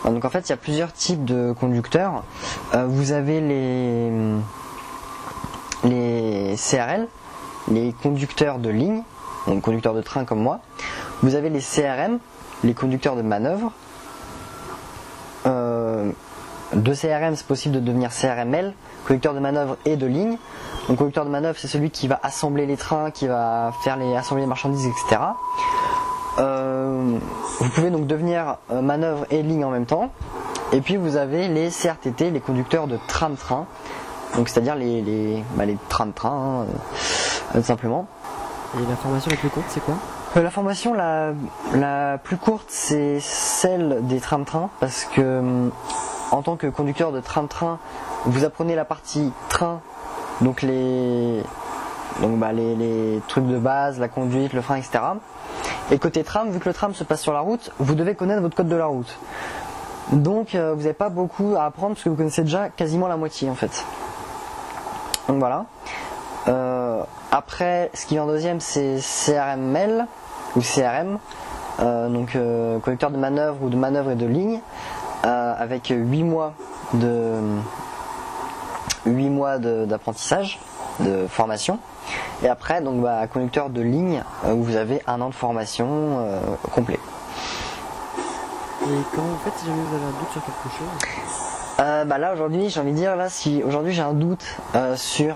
Donc en fait il y a plusieurs types de conducteurs. Vous avez les CRL, les conducteurs de ligne, donc conducteurs de train comme moi. Vous avez les CRM, les conducteurs de manœuvre. De CRM, c'est possible de devenir CRML, conducteur de manœuvre et de ligne. Donc conducteur de manœuvre, c'est celui qui va assembler les trains, qui va faire assembler les marchandises, etc. Vous pouvez donc devenir manœuvre et ligne en même temps. Et puis vous avez les CRTT, les conducteurs de tram-train. Donc c'est-à-dire les trains-train, tout simplement. Et la formation la plus courte, c'est quoi ? La formation la plus courte, c'est celle des tram-train, parce que en tant que conducteur de tram-train, vous apprenez la partie train, donc les trucs de base, la conduite, le frein, etc. Et côté tram, vu que le tram se passe sur la route, vous devez connaître votre code de la route. Donc vous n'avez pas beaucoup à apprendre, parce que vous connaissez déjà quasiment la moitié en fait. Donc voilà. Après, ce qui vient en deuxième, c'est CRML ou CRM, donc conducteur de manœuvre ou de manœuvre et de ligne, avec 8 mois d'apprentissage, de formation. Et après, donc conducteur de ligne, où vous avez 1 an de formation complet. Et comment vous faites si jamais vous avez un doute sur quelque chose ? Là aujourd'hui, j'ai envie de dire, si aujourd'hui j'ai un doute sur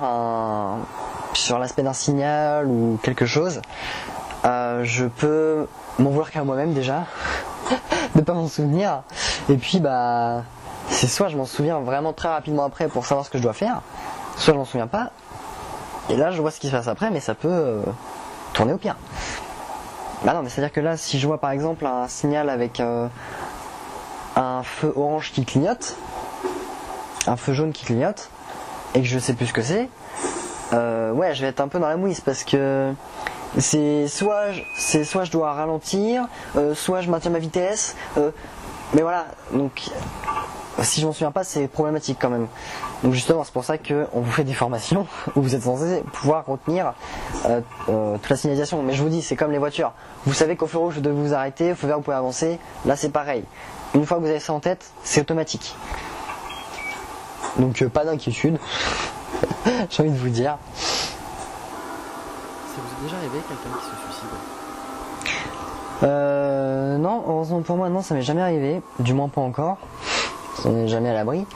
l'aspect d'un signal ou quelque chose, je peux m'en vouloir qu'à moi-même déjà de pas m'en souvenir, et puis c'est soit je m'en souviens vraiment très rapidement après pour savoir ce que je dois faire, soit je m'en souviens pas et là je vois ce qui se passe après, mais ça peut tourner au pire. Non, mais c'est à dire que là, si je vois par exemple un signal avec un feu orange qui clignote, un feu jaune qui clignote, et que je sais plus ce que c'est, je vais être un peu dans la mouise, parce que soit je dois ralentir, soit je maintiens ma vitesse, mais voilà, donc si je m'en souviens pas, c'est problématique quand même. Donc justement, c'est pour ça qu'on vous fait des formations où vous êtes censé pouvoir retenir toute la signalisation. Mais je vous dis, c'est comme les voitures, vous savez qu'au feu rouge vous devez vous arrêter, au feu vert vous pouvez avancer, là c'est pareil. Une fois que vous avez ça en tête, c'est automatique. Donc pas d'inquiétude, j'ai envie de vous dire. Ça vous est déjà arrivé quelqu'un qui se suicide ? Non, heureusement pour moi, non, ça m'est jamais arrivé, du moins pas encore. On n'est jamais à l'abri.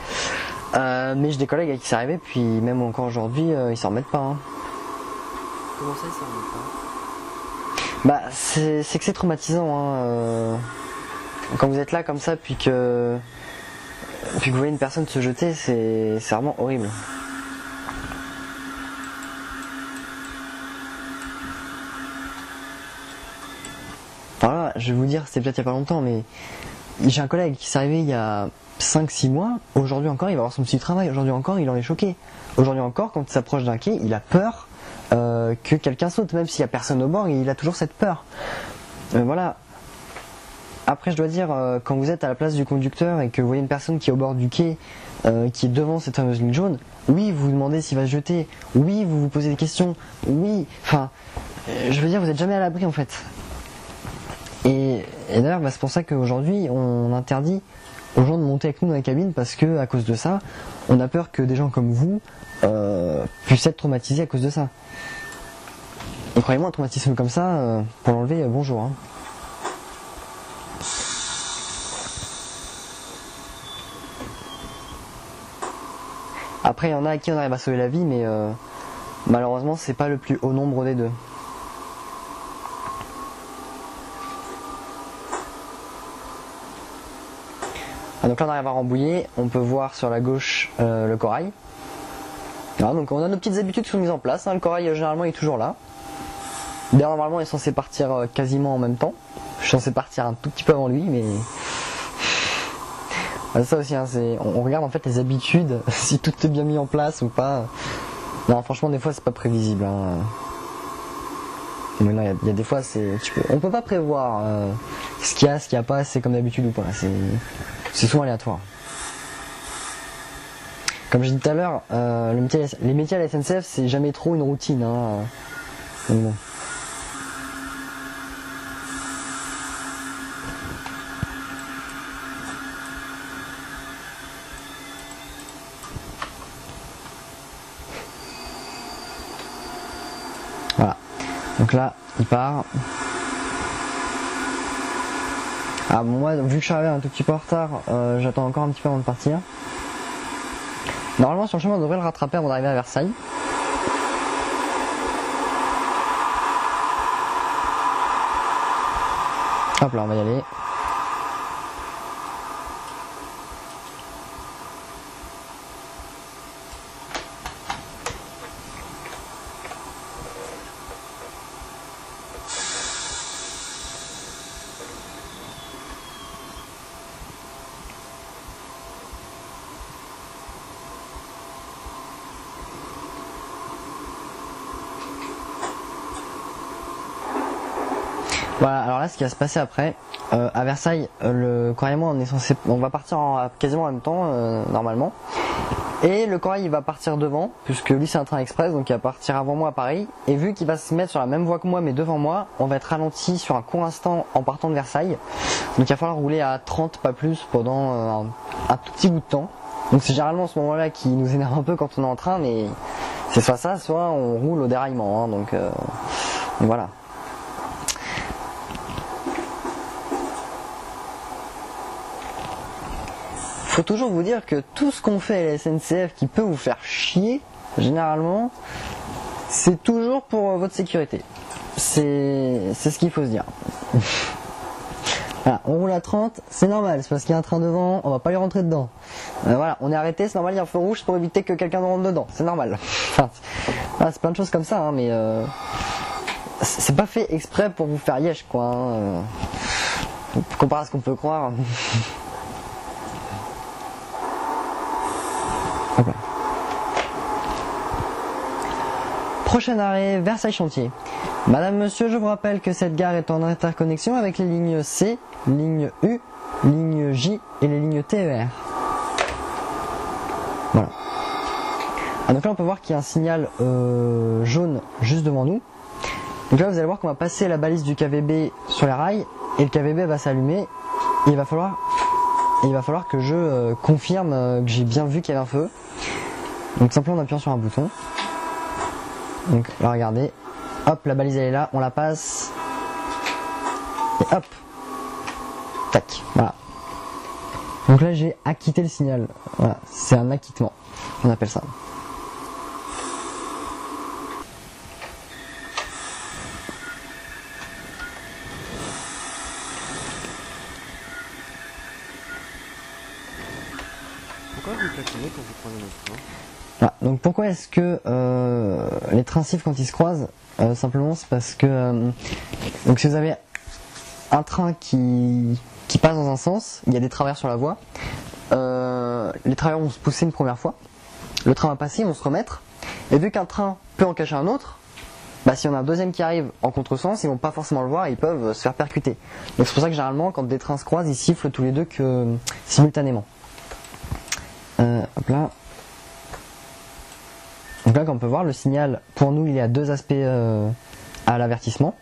Mais j'ai des collègues à qui c'est arrivé, puis même encore aujourd'hui, ils s'en remettent pas. Hein. Comment ça, ils s'en remettent pas ? C'est que c'est traumatisant. Hein. Quand vous êtes là comme ça, puis que vous voyez une personne se jeter, c'est vraiment horrible. Voilà, je vais vous dire, c'était peut-être il y a pas longtemps, mais j'ai un collègue qui s'est arrivé il y a 5-6 mois, aujourd'hui encore il va avoir son petit travail, aujourd'hui encore il en est choqué. Aujourd'hui encore, quand il s'approche d'un quai, il a peur que quelqu'un saute, même s'il n'y a personne au bord, il a toujours cette peur. Voilà. Après je dois dire, quand vous êtes à la place du conducteur et que vous voyez une personne qui est au bord du quai, qui est devant cette fameuse ligne jaune, oui vous vous demandez s'il va se jeter, oui vous vous posez des questions, oui, je veux dire vous n'êtes jamais à l'abri en fait. Et d'ailleurs c'est pour ça qu'aujourd'hui on interdit aux gens de monter avec nous dans la cabine, parce que à cause de ça, on a peur que des gens comme vous puissent être traumatisés à cause de ça. Et croyez-moi, un traumatisme comme ça, pour l'enlever, bonjour. Hein. Après, il y en a à qui on arrive à sauver la vie, mais malheureusement, c'est pas le plus haut nombre des deux. Donc là on arrive à Rambouillet, on peut voir sur la gauche le corail. Voilà, donc on a nos petites habitudes qui sont mises en place, hein. Le corail généralement il est toujours là. D'ailleurs normalement il est censé partir quasiment en même temps. Je suis censé partir un tout petit peu avant lui, mais voilà, ça aussi, hein, on regarde en fait les habitudes, si tout est bien mis en place ou pas. Non, franchement des fois c'est pas prévisible. Hein. Mais non, il y a des fois on peut pas prévoir ce qu'il y a, ce qu'il n'y a pas, c'est comme d'habitude ou pas. C'est souvent aléatoire. Comme j'ai dit tout à l'heure, les métiers à la SNCF, c'est jamais trop une routine. Hein. Donc bon. Donc là, il part. Ah bon, moi, vu que je suis arrivé un tout petit peu en retard, j'attends encore un petit peu avant de partir. Normalement, sur le chemin, on devrait le rattraper avant d'arriver à Versailles. Hop là, on va y aller. Voilà, alors là ce qui va se passer après, à Versailles, le corail et moi on va partir quasiment en même temps normalement. Et le corail il va partir devant, puisque lui c'est un train express, donc il va partir avant moi à Paris. Et vu qu'il va se mettre sur la même voie que moi mais devant moi, on va être ralenti sur un court instant en partant de Versailles. Donc il va falloir rouler à 30 pas plus pendant un tout petit bout de temps. Donc c'est généralement ce moment là qui nous énerve un peu quand on est en train, mais c'est soit ça, soit on roule au déraillement, hein, donc voilà. Faut toujours vous dire que tout ce qu'on fait à la SNCF qui peut vous faire chier, généralement, c'est toujours pour votre sécurité. C'est ce qu'il faut se dire. Voilà, on roule à 30, c'est normal, c'est parce qu'il y a un train devant, on va pas lui rentrer dedans. Voilà, on est arrêté, c'est normal, il y a un feu rouge pour éviter que quelqu'un rentre dedans, c'est normal. Enfin, voilà, c'est plein de choses comme ça, hein, mais c'est pas fait exprès pour vous faire yesh, quoi. Hein, comparé à ce qu'on peut croire. Hop là. Prochain arrêt, Versailles Chantier. Madame, monsieur, je vous rappelle que cette gare est en interconnexion avec les lignes C, ligne U, ligne J et les lignes TER. Voilà. Ah, donc là on peut voir qu'il y a un signal jaune juste devant nous. Donc là vous allez voir qu'on va passer la balise du KVB sur les rails et le KVB va s'allumer et il va falloir que je confirme que j'ai bien vu qu'il y avait un feu. Donc simplement en appuyant sur un bouton. Donc là regardez, hop la balise elle est là, on la passe et hop, tac, voilà. Donc là j'ai acquitté le signal, voilà, c'est un acquittement, on appelle ça. Pourquoi vous klaxonnez quand vous prenez notre train? Voilà, donc pourquoi est-ce que les trains sifflent quand ils se croisent? Simplement c'est parce que donc si vous avez un train qui passe dans un sens, il y a des travers sur la voie, les travers vont se pousser une première fois, le train va passer, ils vont se remettre, et vu qu'un train peut en cacher un autre, bah, si on a un deuxième qui arrive en contresens, ils vont pas forcément le voir et ils peuvent se faire percuter. Donc c'est pour ça que généralement quand des trains se croisent, ils sifflent tous les deux simultanément. Hop là. Donc là, comme on peut voir, le signal, pour nous, il est à deux aspects à l'avertissement.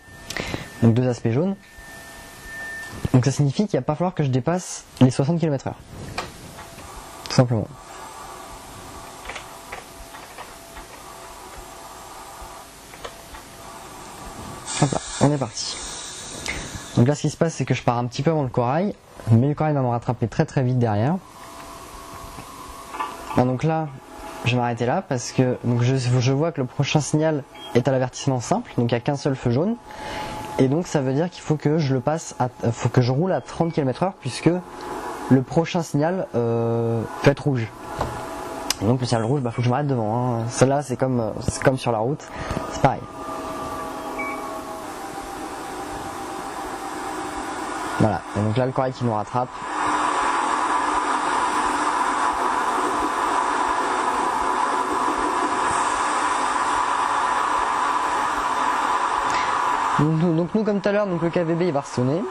Donc deux aspects jaunes. Donc ça signifie qu'il va pas falloir que je dépasse les 60 km/h. Tout simplement. Hop là, on est parti. Donc là, ce qui se passe, c'est que je pars un petit peu avant le corail, mais le corail va me rattraper très très vite derrière. Ah, donc là, je vais m'arrêter là parce que donc je vois que le prochain signal est à l'avertissement simple, donc il n'y a qu'un seul feu jaune. Et donc ça veut dire qu'il faut que je faut que je roule à 30 km/h puisque le prochain signal peut être rouge. Et donc le signal rouge, faut que je m'arrête devant. Hein. Celle-là, c'est comme sur la route, c'est pareil. Voilà, et donc là le corail qui nous rattrape. Donc nous comme tout à l'heure, le KVB il va ressonner,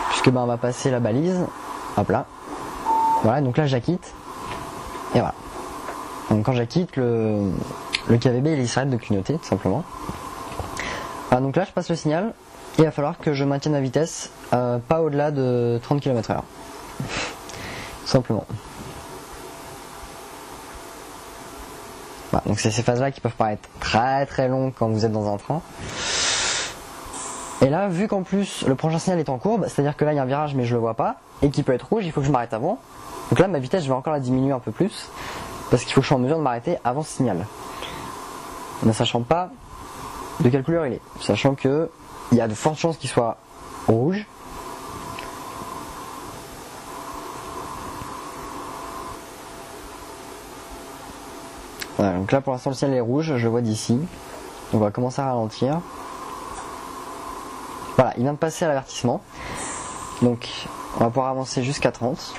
puisque on va passer la balise, hop là, voilà, donc là j'acquitte, et voilà. Donc quand j'acquitte, le KVB il s'arrête de clignoter tout simplement. Voilà, donc là je passe le signal, et il va falloir que je maintienne la vitesse, pas au-delà de 30 km/h, tout simplement. Voilà, donc c'est ces phases là qui peuvent paraître très très longues quand vous êtes dans un train. Et là, vu qu'en plus le prochain signal est en courbe, c'est-à-dire que là il y a un virage mais je le vois pas, et qu'il peut être rouge, il faut que je m'arrête avant. Donc là ma vitesse je vais encore la diminuer un peu plus, parce qu'il faut que je sois en mesure de m'arrêter avant ce signal. Ne sachant pas de quelle couleur il est, sachant que il y a de fortes chances qu'il soit rouge. Voilà, donc là pour l'instant le ciel est rouge, je le vois d'ici. On va commencer à ralentir. Voilà, il vient de passer à l'avertissement. Donc on va pouvoir avancer jusqu'à 30.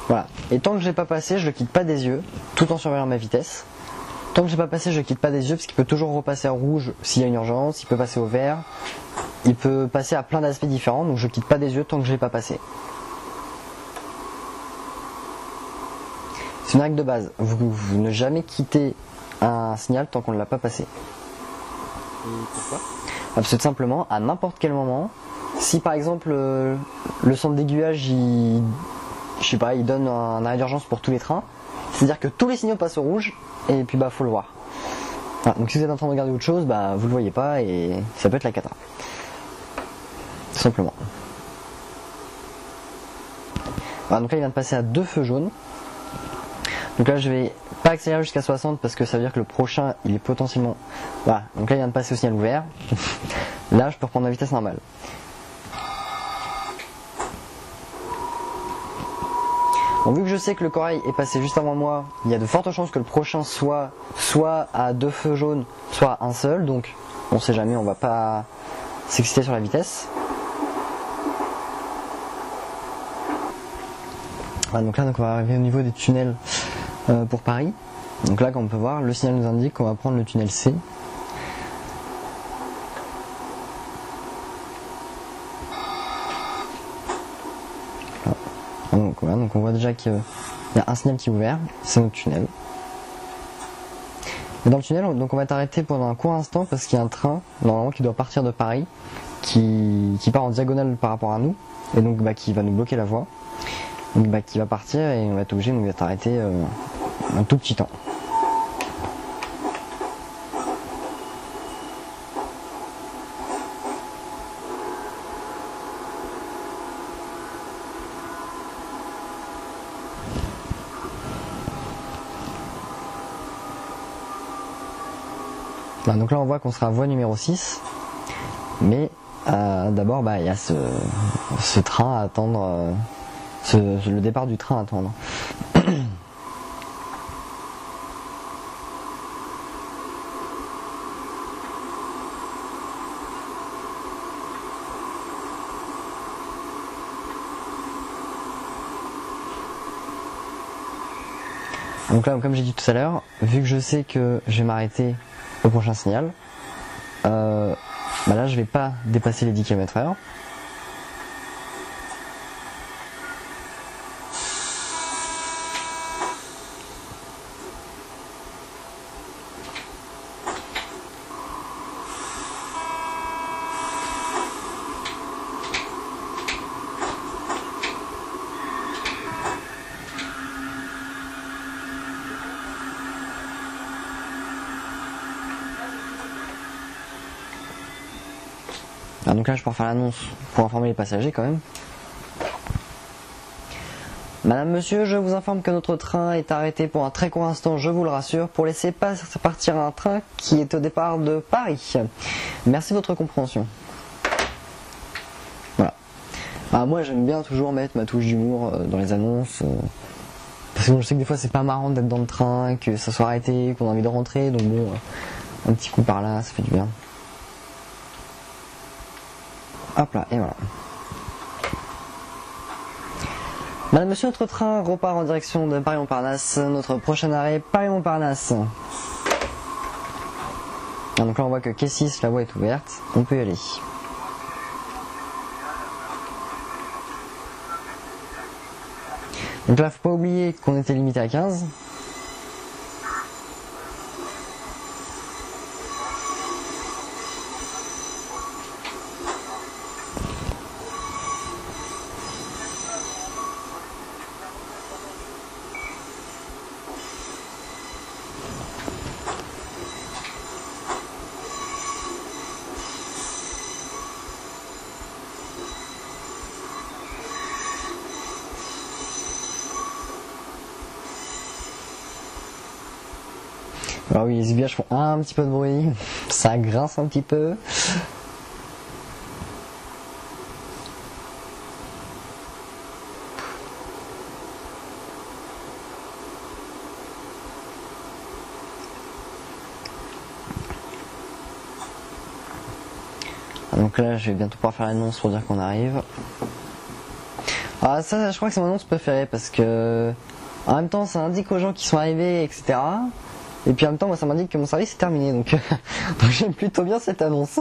Voilà, et tant que je l'ai pas passé, je le quitte pas des yeux, tout en surveillant ma vitesse. Tant que j'ai pas passé, je le quitte pas des yeux, parce qu'il peut toujours repasser en rouge s'il y a une urgence, il peut passer au vert, il peut passer à plein d'aspects différents, donc je quitte pas des yeux tant que je l'ai pas passé. C'est une règle de base, vous ne jamais quitter un signal tant qu'on ne l'a pas passé. Et pourquoi? Parce que tout simplement, à n'importe quel moment, si par exemple le centre d'aiguillage, je sais pas, il donne un arrêt d'urgence pour tous les trains, c'est-à-dire que tous les signaux passent au rouge, et puis bah faut le voir. Voilà, donc si vous êtes en train de regarder autre chose, bah vous le voyez pas, et ça peut être la cata. Tout simplement. Voilà, donc là il vient de passer à 2 feux jaunes. Donc là je vais pas accélérer jusqu'à 60 parce que ça veut dire que le prochain il est potentiellement... Voilà, donc là il vient de passer au signal ouvert. Là je peux reprendre la vitesse normale. Bon, vu que je sais que le corail est passé juste avant moi, il y a de fortes chances que le prochain soit à 2 feux jaunes, soit à un seul, donc on sait jamais, on va pas s'exciter sur la vitesse. Voilà, donc là on va arriver au niveau des tunnels pour Paris. Donc là comme on peut voir, le signal nous indique qu'on va prendre le tunnel C. Donc, voilà, donc on voit déjà qu'il y a un signal qui est ouvert, c'est notre tunnel. Et dans le tunnel, donc on va être arrêté pendant un court instant parce qu'il y a un train normalement qui doit partir de Paris, qui part en diagonale par rapport à nous, et donc bah, qui va nous bloquer la voie. Donc bah, qui va partir et on va être obligé d'être arrêté un tout petit temps. Voilà, donc là on voit qu'on sera à voie numéro 6, mais d'abord bah, il y a ce train à attendre, le départ du train à attendre. Donc là, comme j'ai dit tout à l'heure, vu que je sais que je vais m'arrêter au prochain signal, bah là je vais pas dépasser les 10 km/h. Ah, donc là je peux faire l'annonce pour informer les passagers quand même. Madame, monsieur, je vous informe que notre train est arrêté pour un très court instant, je vous le rassure, pour laisser partir un train qui est au départ de Paris. Merci de votre compréhension. Voilà. Bah, moi j'aime bien toujours mettre ma touche d'humour dans les annonces. Parce que je sais que des fois c'est pas marrant d'être dans le train, que ça soit arrêté, qu'on a envie de rentrer, donc bon, un petit coup par là, ça fait du bien. Hop là, et voilà. Madame, monsieur, notre train repart en direction de Paris-Montparnasse. Notre prochain arrêt, Paris-Montparnasse. Donc là, on voit que quai 6, la voie est ouverte. On peut y aller. Donc là, faut pas oublier qu'on était limité à 15. Alors oui, les aiguillages font un petit peu de bruit, ça grince un petit peu. Donc là, je vais bientôt pouvoir faire l'annonce pour dire qu'on arrive. Ah ça, je crois que c'est mon annonce préférée parce que en même temps, ça indique aux gens qui sont arrivés, etc. Et puis en même temps, moi, ça m'indique que mon service est terminé. Donc, donc j'aime plutôt bien cette annonce.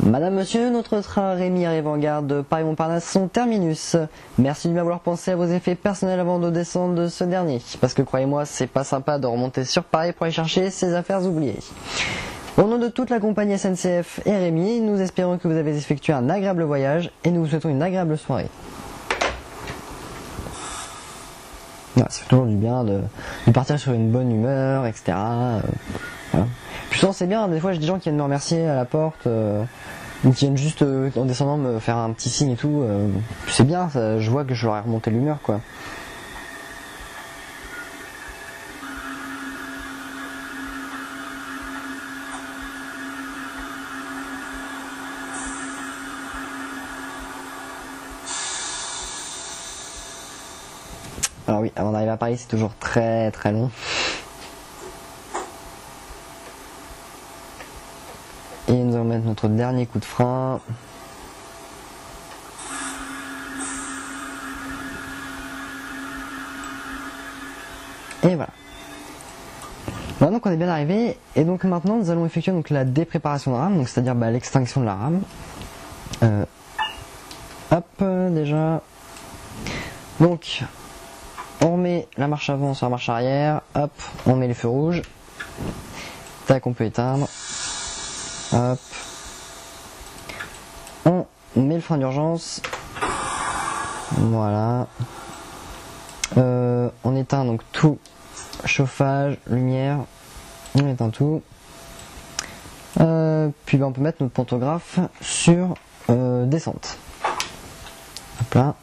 Madame, monsieur, notre train Rémi arrive en gare de Paris-Montparnasse, son terminus. Merci de bien vouloir penser à vos effets personnels avant de descendre de ce dernier. Parce que croyez-moi, c'est pas sympa de remonter sur Paris pour aller chercher ses affaires oubliées. Au nom de toute la compagnie SNCF et Rémi, nous espérons que vous avez effectué un agréable voyage et nous vous souhaitons une agréable soirée. Ouais, ça fait toujours du bien de partir sur une bonne humeur, etc. Voilà. Puis souvent c'est bien, des fois j'ai des gens qui viennent me remercier à la porte, ou qui viennent juste en descendant me faire un petit signe et tout. C'est bien, ça, je vois que je leur ai remonté l'humeur quoi. Alors oui, avant d'arriver à Paris c'est toujours très très long. Et nous allons mettre notre dernier coup de frein. Et voilà. Maintenant qu'on est bien arrivé, et donc maintenant nous allons effectuer donc la dépréparation de rame, donc c'est-à-dire l'extinction de la rame. Hop, déjà. Donc, on remet la marche avant sur la marche arrière. Hop, on met les feux rouges. Tac, on peut éteindre. Hop. On met le frein d'urgence. Voilà. On éteint donc tout. Chauffage, lumière. On éteint tout. Puis on peut mettre notre pantographe sur descente. Hop là.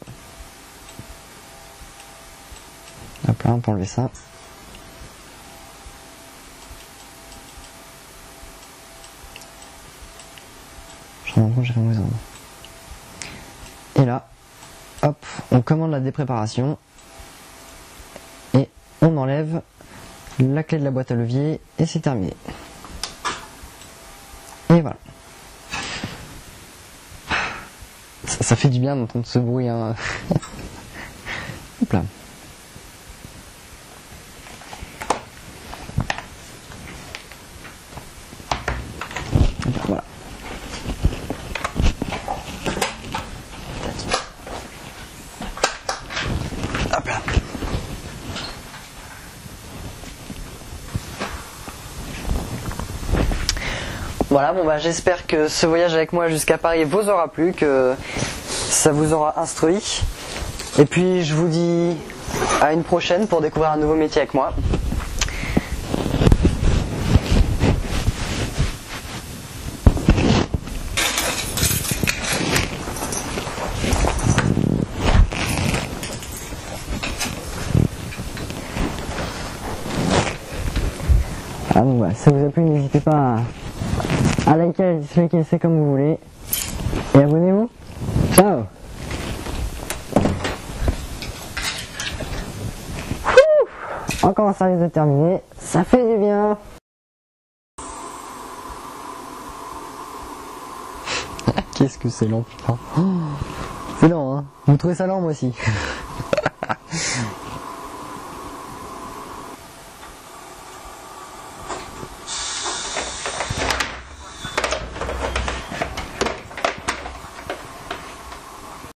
Hop là, on peut enlever ça. Je me rends compte, j'ai fait mauvais ordre. Et là, hop, on commande la dépréparation. Et on enlève la clé de la boîte à levier et c'est terminé. Et voilà. Ça fait du bien d'entendre ce bruit. Hein. Hop là. Voilà. Hop là. Voilà, bon bah j'espère que ce voyage avec moi jusqu'à Paris vous aura plu, que ça vous aura instruit. Et puis je vous dis à une prochaine pour découvrir un nouveau métier avec moi. Ah bon bah, si ça vous a plu, n'hésitez pas à liker, à disliker, c'est comme vous voulez. Et abonnez-vous. Ciao. Encore un service de terminé, ça fait du bien. Qu'est-ce que c'est lent, putain. C'est lent, hein. Vous trouvez ça lent, moi aussi.